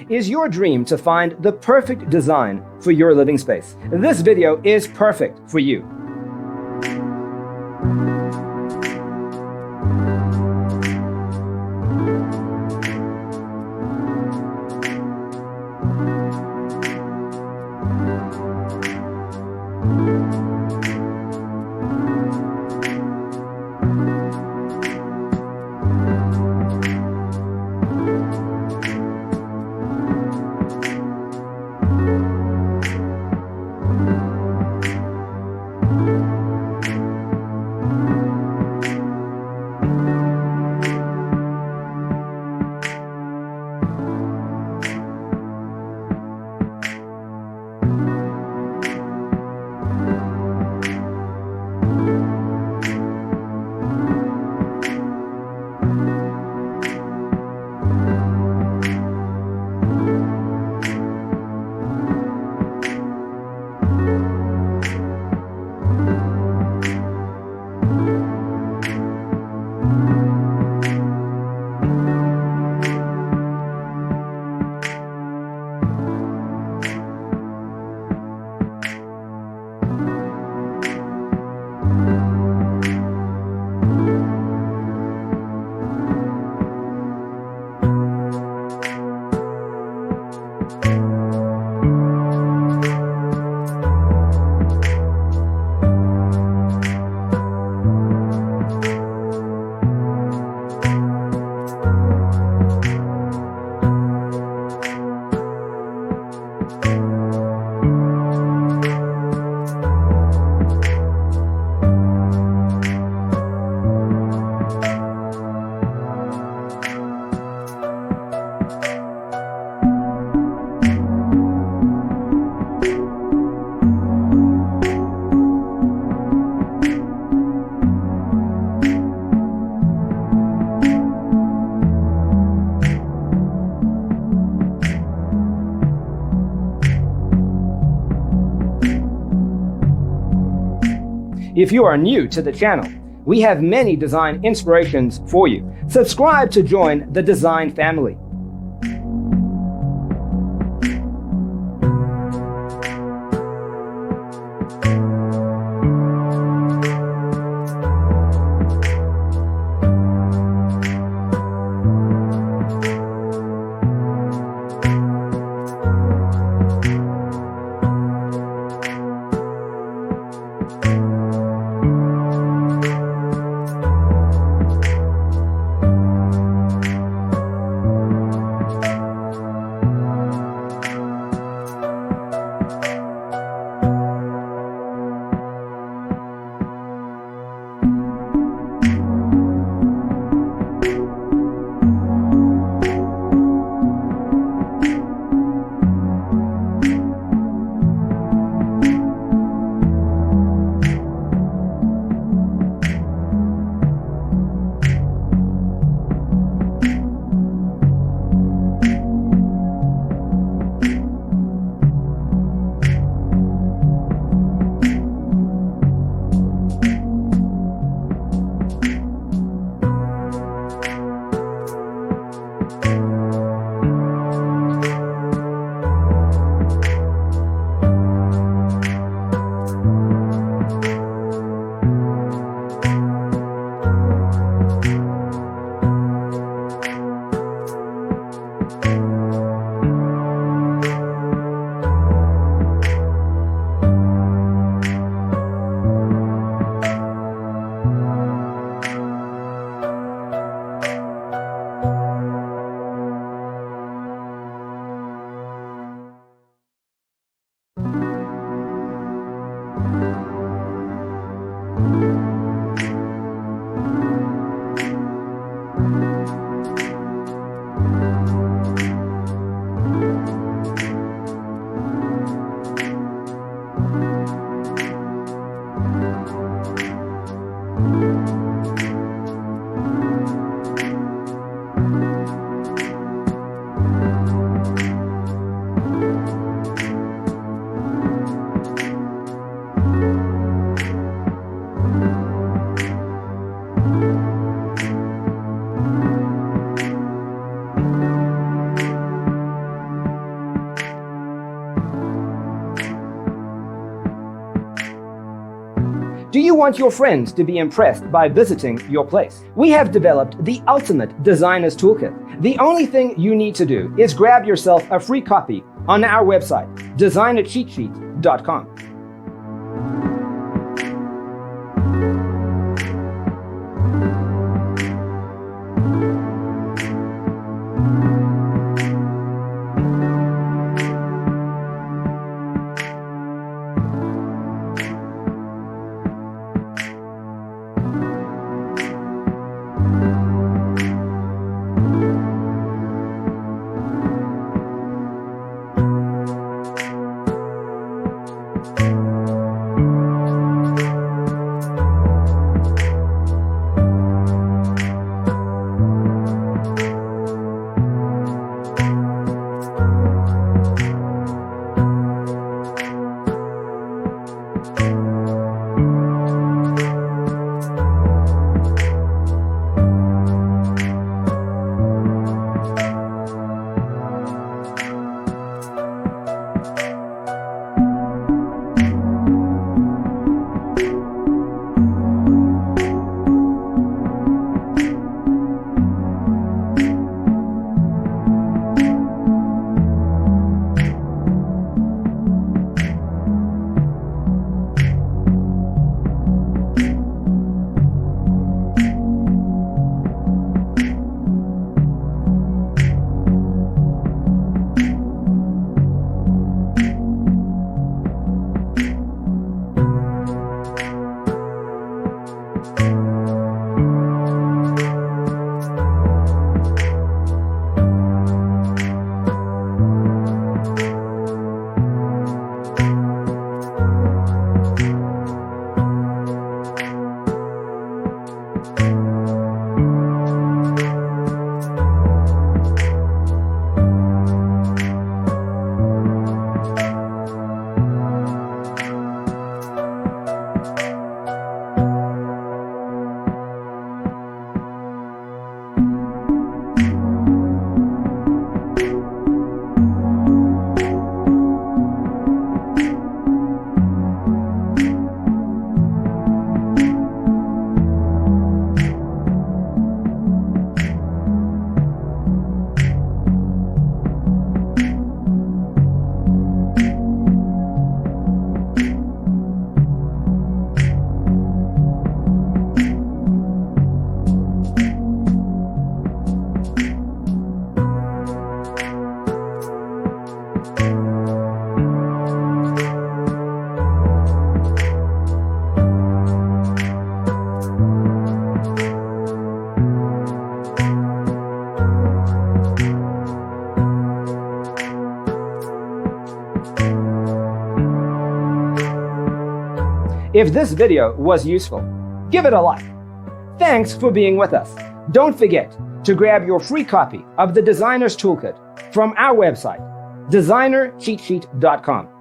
Is your dream to find the perfect design for your living space? This video is perfect for you. If you are new to the channel, we have many design inspirations for you. Subscribe to join the design family. Do you want your friends to be impressed by visiting your place? We have developed the ultimate designer's toolkit. The only thing you need to do is grab yourself a free copy on our website, designercheatsheet.com. If this video was useful, give it a like. Thanks for being with us. Don't forget to grab your free copy of the Designer's Toolkit from our website, designercheatsheet.com.